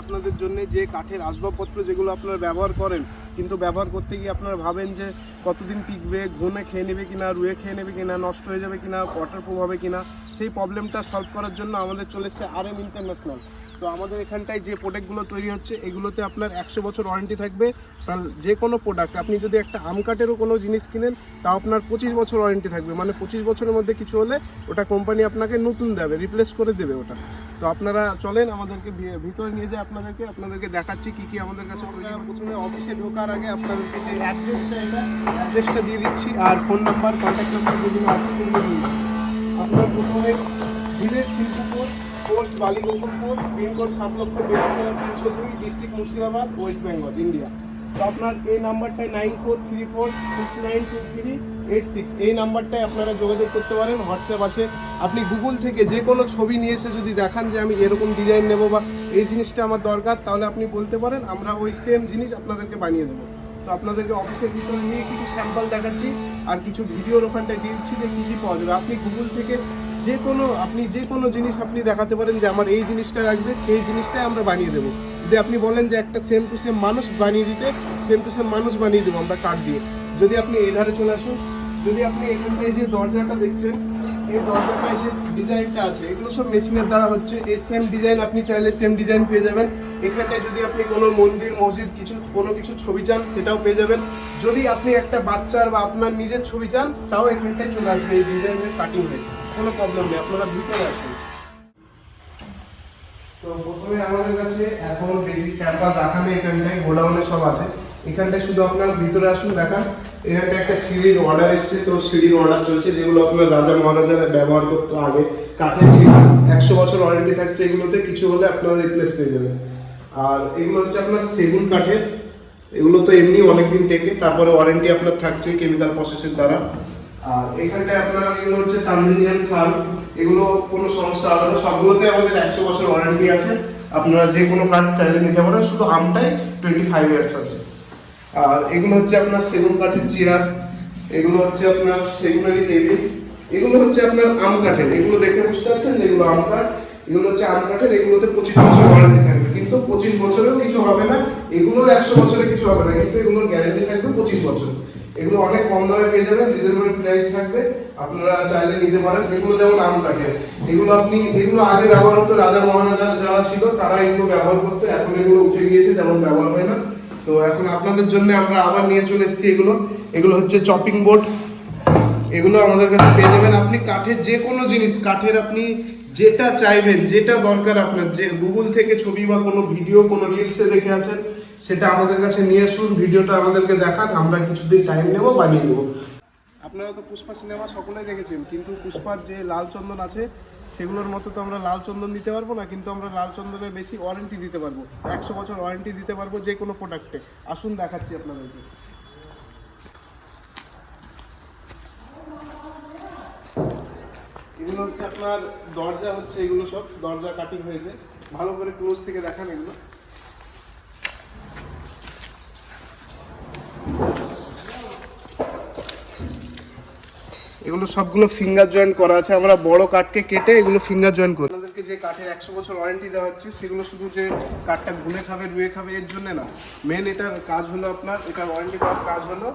আপনাদের জন্য যে কাঠের আসবাবপত্র যেগুলো আপনারা ব্যবহার করেন, কিন্তু ব্যবহার করতে গিয়ে আপনারা ভাবেন যে কতদিন টিকবে, ঘুনে খেয়ে নেবে কিনা, রুয়ে খেয়ে নেবে কিনা, নষ্ট হয়ে যাবে কিনা, ওয়াটারপ্রুফ হবে কিনা, সেই প্রবলেমটা সলভ করার জন্য আমাদের চলে এসেছে RM ইন্টারন্যাশনাল। তো আমাদের এখানটায় যে প্রোডাক্টগুলো তৈরি হচ্ছে এগুলোতে আপনার 100 বছর ওয়ারেন্টি থাকবে। যে কোনো প্রোডাক্ট আপনি যদি একটা আম কাঠেরও কোনো জিনিস কিনেন তাও আপনার 25 বছর ওয়ারেন্টি থাকবে, মানে 25 বছরের মধ্যে কিছু হলে ওটা কোম্পানি আপনাকে নতুন দেবে, রিপ্লেস করে দেবে ওটা। তো আপনারা চলেন আমাদেরকে ভিতরে নিয়ে যায়, আপনাদেরকে দেখাচ্ছি কী কী আমাদের কাছে তৈরি। প্রথমে অফিসে ঢোকার আগে আপনাদেরকে যে অ্যাড্রেসটা দিয়ে দিচ্ছি, আর ফোন নাম্বার, কন্ট্যাক্ট নাম্বার যেগুলো আছে সেগুলো দিয়ে দিচ্ছি। আপনার প্রথমে village Shilpapur, post Baligokulpur, pin code 7,42,302, district Murshidabad, West Bengal, India. তো আপনার এই নাম্বারটায় 9434692386, এই নাম্বারটায় আপনারা যোগাযোগ করতে পারেন। হোয়াটসঅ্যাপ আছে। আপনি গুগল থেকে যে কোনো ছবি নিয়ে এসে যদি দেখান যে আমি এরকম ডিজাইন নেবো বা এই জিনিসটা আমার দরকার, তাহলে আপনি বলতে পারেন, আমরা ওই সেম জিনিস আপনাদেরকে বানিয়ে দেবো। তো আপনাদেরকে অফিসের ভিতরে নিয়ে কিছু স্যাম্পল দেখাচ্ছি আর কিছু ভিডিওর ওখানটায় দিচ্ছি যে কী কী পাওয়া যাবে। আপনি গুগল থেকে যে কোনো জিনিস আপনি দেখাতে পারেন যে আমার এই জিনিসটা লাগবে, সেই জিনিসটাই আমরা বানিয়ে দেবো। যদি আপনি বলেন যে একটা সেম টু সেম মানুষ বানিয়ে দিতে, সেম টু সেম মানুষ বানিয়ে দেবো আমরা কাঠ দিয়ে। যদি আপনি এই ধারে চলে আসুন, যদি আপনি এখানটায় যে দরজাটা দেখছেন, এই দরজাটায় যে ডিজাইনটা আছে এগুলো সব মেশিনের দ্বারা হচ্ছে। এই সেম ডিজাইন আপনি চাইলে সেম ডিজাইন পেয়ে যাবেন। এখানটায় যদি আপনি কোনো মন্দির, মসজিদ, কোনো কিছু ছবি চান সেটাও পেয়ে যাবেন। যদি আপনি একটা বাচ্চার বা আপনার নিজের ছবি চান তাও এখানটায় চলে আসবে এই ডিজাইনের কাটিং হয়ে, কোনো প্রবলেম নেই। আপনারা ভিতরে আসুন। তো প্রথমে আমাদের কাছে এখন বেশি স্যাম্পল রাখা নেই, এখানটায় গোডাউনে সব আছে। এখানটায় শুধু আপনার ভিতরে আসুন, দেখান। এখানটা একটা সিঁড়ির অর্ডার এসছে, তো সিঁড়ির অর্ডার চলছে, যেগুলো আপনার রাজা মহারাজারা ব্যবহার করতো আগে। কাঠের সিঁড়ি 100 বছর ওয়ারেন্টি থাকছে এগুলোতে, কিছু হলে আপনারা রিপ্লেস পেয়ে যাবেন। আর এগুলো হচ্ছে আপনার সেগুন কাঠের, এগুলো তো এমনি অনেকদিন টেকে, তারপরে ওয়ারেন্টি আপনার থাকছে কেমিক্যাল প্রসেসের দ্বারা। আর এখানটায় আপনার এগুলো হচ্ছে তানজানিয়ান শাল, এগুলো কোনো সমস্যা হবে না, সবগুলোতে আমাদের 100 বছর ওয়ারেন্টি আছে। আপনারা যে কোনো কাঠ চাইলে নিতে পারেন, শুধু আমটাই 25 ইয়ার্স আছে। আর এগুলো হচ্ছে আপনার সেগুন কাঠের চেয়ার, এগুলো হচ্ছে আপনার সেগুনারি টেবিল, এগুলো হচ্ছে আপনার আম কাঠের। এগুলো দেখে বুঝতে পারছেন যেগুলো আম কাঠ, এগুলো হচ্ছে আম কাঠের। এগুলোতে 25 বছর ওয়ারেন্টি থাকবে, কিন্তু 25 বছরেও কিছু হবে না। এগুলো 100 বছরে কিছু হবে না, কিন্তু এগুলোর গ্যারেন্টি থাকবে 25 বছর। এগুলো অনেক কম দামে পেয়ে যাবেন, রিজনেবল প্রাইস থাকবে, আপনারা চাইলে নিতে পারেন। এগুলো যেমন আম কাঠের, এগুলো আগে ব্যবহার হতো, রাজা মহারাজা যারা ছিল তারা এগুলো ব্যবহার করতো, এখন এগুলো উঠে গিয়েছে, তেমন ব্যবহার হয় না। তো এখন আপনাদের জন্য আমরা আবার নিয়ে চলে এসেছি এগুলো হচ্ছে চপিং বোর্ড। এগুলো আমাদের কাছে পেয়ে যাবেন। আপনি কাঠের যে কোনো জিনিস, কাঠের আপনি যেটা চাইবেন, যেটা দরকার আপনার, যে গুগল থেকে ছবি বা কোনো ভিডিও, কোনো রিলসে দেখে আছেন, সেটা আমাদের কাছে নিয়ে আসুন, ভিডিওটা আমাদেরকে দেখান, আমরা কিছুদিন টাইম নেব, বানিয়ে দেবো। আপনারা তো পুষ্পা সিনেমা সকলেই দেখেছেন, কিন্তু পুষ্পার যে লাল চন্দন আছে সেগুলোর মতো তো আমরা লাল চন্দন দিতে পারবো না, কিন্তু আমরা লাল চন্দনের বেশি ওয়ারেন্টি দিতে পারবো, 100 বছর ওয়ারেন্টি দিতে পারবো যে কোনো প্রোডাক্টে। আসুন দেখাচ্ছি আপনাদেরকে। এগুলো হচ্ছে আপনার দরজা, হচ্ছে এগুলো সব দরজা কাটিং হয়েছে, ভালো করে ক্লোজ থেকে দেখান। এগুলো সবগুলো ফিঙ্গার জয়েন্ট করা আছে, আমরা বড় কাঠকে কেটে এগুলো ফিঙ্গার জয়েন্ট করি। আপনাদেরকে যে কাঠের 100 বছর ওয়ারেন্টি দেওয়া হচ্ছে সেগুলো শুধু যে কাঠটা ঘুনে খাবে, রুয়ে খাবে এর জন্য না। মেন এটার কাজ হলো, আপনার এটার ওয়ারেন্টি দেওয়ার কাজ হলো,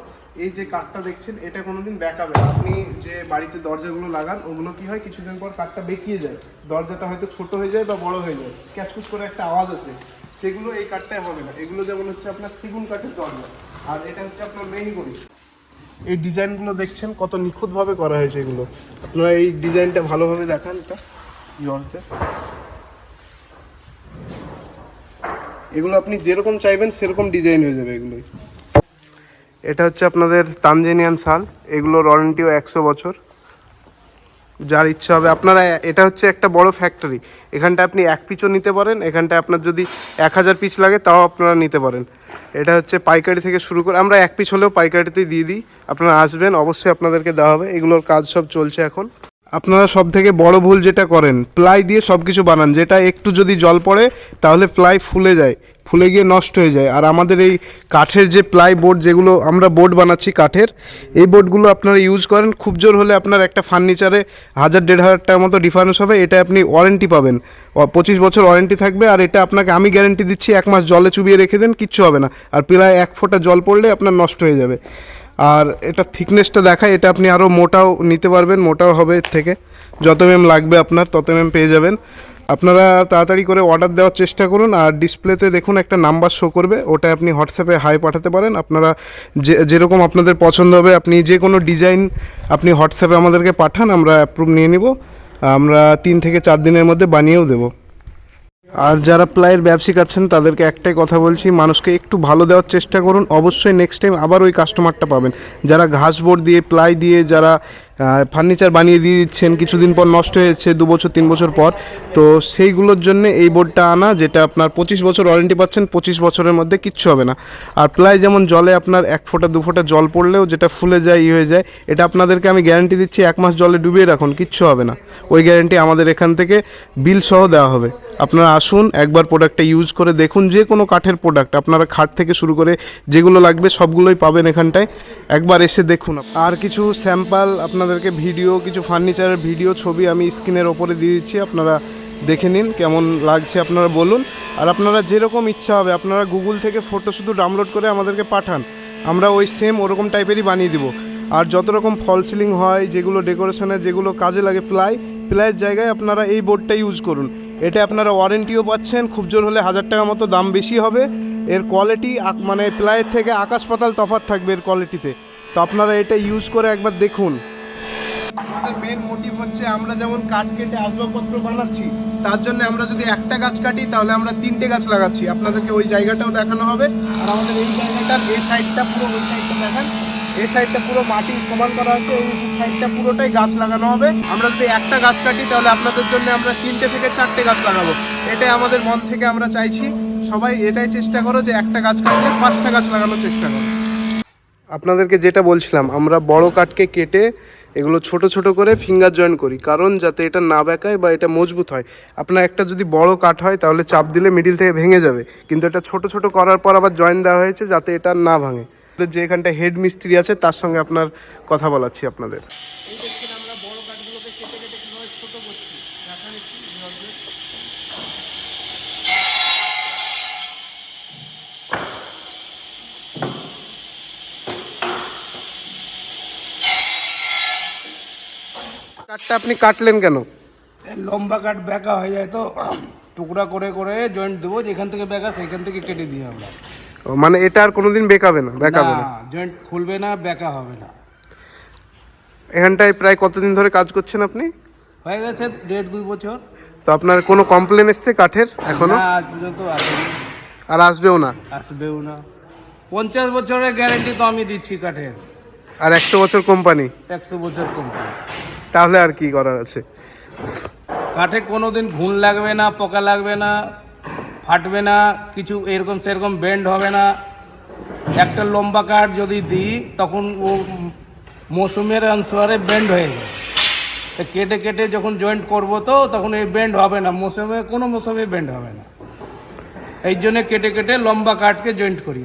এই যে কাঠটা দেখছেন এটা কোনোদিন বেঁকাবে না। আপনি যে বাড়িতে দরজাগুলো লাগান, ওগুলো কি হয়, কিছুদিন পর কাঠটা বেঁকিয়ে যায়, দরজাটা হয়তো ছোট হয়ে যায় বা বড় হয়ে যায়, ক্যাচকুচ করে একটা আওয়াজ আছে, সেগুলো এই কাঠটায় হবে না। এগুলো যেমন হচ্ছে আপনার সেগুন কাঠের দরজা, আর এটা হচ্ছে আপনার মেহগনি। এই ডিজাইনগুলো দেখছেন কত নিখুঁতভাবে করা হয়েছে এগুলো। আপনারা এই ডিজাইনটা ভালোভাবে দেখান, এটা ভিউয়ার্সদের। এগুলো আপনি যেরকম চাইবেন সেরকম ডিজাইন হয়ে যাবে এগুলোই। এটা হচ্ছে আপনাদের তানজানিয়ান শাল, এগুলোর ওয়ারেন্টিও 100 বছর। যার ইচ্ছা হবে আপনারা, এটা হচ্ছে একটা বড় ফ্যাক্টরি, এখানটা আপনি 1 পিসও নিতে পারেন, এখানটায় আপনার যদি 1000 পিস লাগে তাও আপনারা নিতে পারেন। এটা হচ্ছে পাইকারি থেকে শুরু করে, আমরা 1 পিস হলেও পাইকারিতেই দিয়ে দিই, আপনারা আসবেন, অবশ্যই আপনাদেরকে দেওয়া হবে। এগুলোর কাজ সব চলছে এখন। আপনারা সব থেকে বড় ভুল যেটা করেন, প্লাই দিয়ে সব কিছু বানান, যেটা একটু যদি জল পড়ে তাহলে প্লাই ফুলে যায়, ফুলে গিয়ে নষ্ট হয়ে যায়। আর আমাদের এই কাঠের যে প্লাই বোর্ড, যেগুলো আমরা বোর্ড বানাচ্ছি কাঠের, এই বোর্ডগুলো আপনারা ইউজ করেন, খুব জোর হলে আপনার একটা ফার্নিচারে 1000-1500 টাকার মতো ডিফারেন্স হবে। এটা আপনি ওয়ারেন্টি পাবেন, 25 বছর ওয়ারেন্টি থাকবে। আর এটা আপনাকে আমি গ্যারেন্টি দিচ্ছি, 1 মাস জলে চুবিয়ে রেখে দেন, কিচ্ছু হবে না। আর প্রায় 1 ফোঁটা জল পড়লে আপনার নষ্ট হয়ে যাবে। আর এটা থিকনেসটা দেখায়, এটা আপনি আরও মোটাও নিতে পারবেন, মোটাও হবে এর থেকে, যত লাগবে আপনার তত পেয়ে যাবেন। আপনারা তাড়াতাড়ি করে অর্ডার দেওয়ার চেষ্টা করুন। আর ডিসপ্লেতে দেখুন একটা নাম্বার শো করবে, ওটা আপনি হোয়াটসঅ্যাপে হাই পাঠাতে পারেন। আপনারা যেরকম আপনাদের পছন্দ হবে, আপনি যে কোনো ডিজাইন আপনি হোয়াটসঅ্যাপে আমাদেরকে পাঠান, আমরা অ্যাপ্রুভ নিয়ে নিব। আমরা 3 থেকে 4 দিনের মধ্যে বানিয়েও দেবো। আর যারা প্লাইয়ের ব্যবসায়িক আছেন তাদেরকে একটাই কথা বলছি, মানুষকে একটু ভালো দেওয়ার চেষ্টা করুন, অবশ্যই নেক্সট টাইম আবার ওই কাস্টমারটা পাবেন। যারা ঘাসবোর্ড দিয়ে, প্লাই দিয়ে যারা ফার্নিচার বানিয়ে দিয়ে দিচ্ছেন, কিছুদিন পর নষ্ট হয়েছে, 2 বছর 3 বছর পর, তো সেইগুলোর জন্য এই বোর্ডটা আনা, যেটা আপনার 25 বছর ওয়ারেন্টি পাচ্ছেন, 25 বছরের মধ্যে কিচ্ছু হবে না। আর প্লাই যেমন জলে আপনার 1 ফোঁটা 2 ফোঁটা জল পড়লেও যেটা ফুলে যায়, হয়ে যায়, এটা আপনাদেরকে আমি গ্যারান্টি দিচ্ছি, 1 মাস জলে ডুবিয়ে রাখুন, কিচ্ছু হবে না। ওই গ্যারান্টি আমাদের এখান থেকে বিল সহ দেওয়া হবে। আপনারা আসুন, একবার প্রোডাক্টটা ইউজ করে দেখুন, যে কোনো কাঠের প্রোডাক্ট আপনারা খাট থেকে শুরু করে যেগুলো লাগবে সবগুলোই পাবেন এখানটায়, একবার এসে দেখুন। আর কিছু স্যাম্পল আপনাদেরকে ভিডিও, কিছু ফার্নিচারের ভিডিও ছবি আমি স্ক্রিনের ওপরে দিয়ে দিচ্ছি, আপনারা দেখে নিন কেমন লাগছে, আপনারা বলুন। আর আপনারা যেরকম ইচ্ছা হবে, আপনারা গুগল থেকে ফটো শুধু ডাউনলোড করে আমাদেরকে পাঠান, আমরা ওই সেম ওরকম টাইপেরই বানিয়ে দিব। আর যত রকম ফল সিলিং হয়, যেগুলো ডেকোরেশনের, যেগুলো কাজে লাগে, প্লাইয়ের জায়গায় আপনারা এই বোর্ডটা ইউজ করুন। এটা আপনারা ওয়ারেন্টিও পাচ্ছেন, খুব জোর হলে 1000 টাকা মতো দাম বেশি হবে। এর কোয়ালিটি মানে প্লাইয়ের থেকে আকাশ পাতাল তফাৎ থাকবে এর কোয়ালিটিতে। তো আপনারা এটা ইউজ করে একবার দেখুন। আমাদের মেন মোটিভ হচ্ছে, আমরা যেমন কাঠ কেটে আসবাবপত্র বানাচ্ছি, তার জন্য আমরা যদি একটা গাছ কাটি তাহলে আমরা 3টে গাছ লাগাচ্ছি। আপনাদেরকে ওই জায়গাটাও দেখানো হবে। আর আমাদের এই জায়গাটার এই সাইডটা পুরো, ওই সাইডটা দেখান, এই সাইডটা পুরো মাটি সমান করা হচ্ছে, এই সাইডটা পুরোটাই গাছ লাগানো হবে। আমরা যদি একটা গাছ কাটি তাহলে আপনাদের জন্য আমরা 3টে থেকে 4টে গাছ লাগাবো। এটাই আমাদের মন থেকে আমরা চাইছি, সবাই এটাই চেষ্টা করো যে একটা গাছ কাটলে 5টা গাছ লাগানোর চেষ্টা করো। আপনাদেরকে যেটা বলছিলাম, আমরা বড় কাঠকে কেটে এগুলো ছোট ছোট করে ফিঙ্গার জয়েন করি, কারণ যাতে এটা না বেঁকায় বা এটা মজবুত হয়। আপনার একটা যদি বড় কাঠ হয় তাহলে চাপ দিলে মিডিল থেকে ভেঙে যাবে, কিন্তু এটা ছোট ছোট করার পর আবার জয়েন দেওয়া হয়েছে যাতে এটা না ভাঙে। যে এখানটা হেড মিস্ত্রি আছে তার সঙ্গে আপনার কথা বলাচ্ছি আপনাদের। আমরা বড় কাঠগুলোকে কেটে কেটে কিভাবে ছোট করছি কাঠটা আপনি কাটলেন কেন? লম্বা কাঠ বেঁকা হয়ে যায়, তো টুকরা করে করে জয়েন্ট দেবো, যেখান থেকে বেঁকা সেখান থেকে কেটে দিই আমরা। মানে এটা আর কোনোদিন বেঁকাবে না? বেঁকাবে না, জয়েন্ট খুলবে না, বেঁকা হবে না। এখানটায় প্রায় কতদিন ধরে কাজ করছেন আপনি? হয়ে গেছে 1.5-2 বছর। তো আপনার কোনো কমপ্লেন এসছে কাঠের এখনো? না, আজ পর্যন্ত আসেনি, আর আসবেও না? আসবেও না। 50 বছরের গ্যারেন্টি তো আমি দিচ্ছি কাঠের। আর 100 বছর কোম্পানি? 100 বছর কোম্পানি। তাহলে আর কি করার আছে? কাঠে কোনোদিন ঘুণ লাগবে না, পোকা লাগবে না, ফাটবে না, কিছু এরকম সেরকম বেন্ড হবে না। একটা লম্বা কাঠ যদি দিই তখন ও মৌসুমের অনুসারে বেন্ড হয়ে যায়। তো কেটে কেটে যখন জয়েন্ট করবো তো তখন এই বেন্ড হবে না, কোনো মৌসুমে বেন্ড হবে না। এই জন্য কেটে কেটে লম্বা কাঠকে জয়েন্ট করি।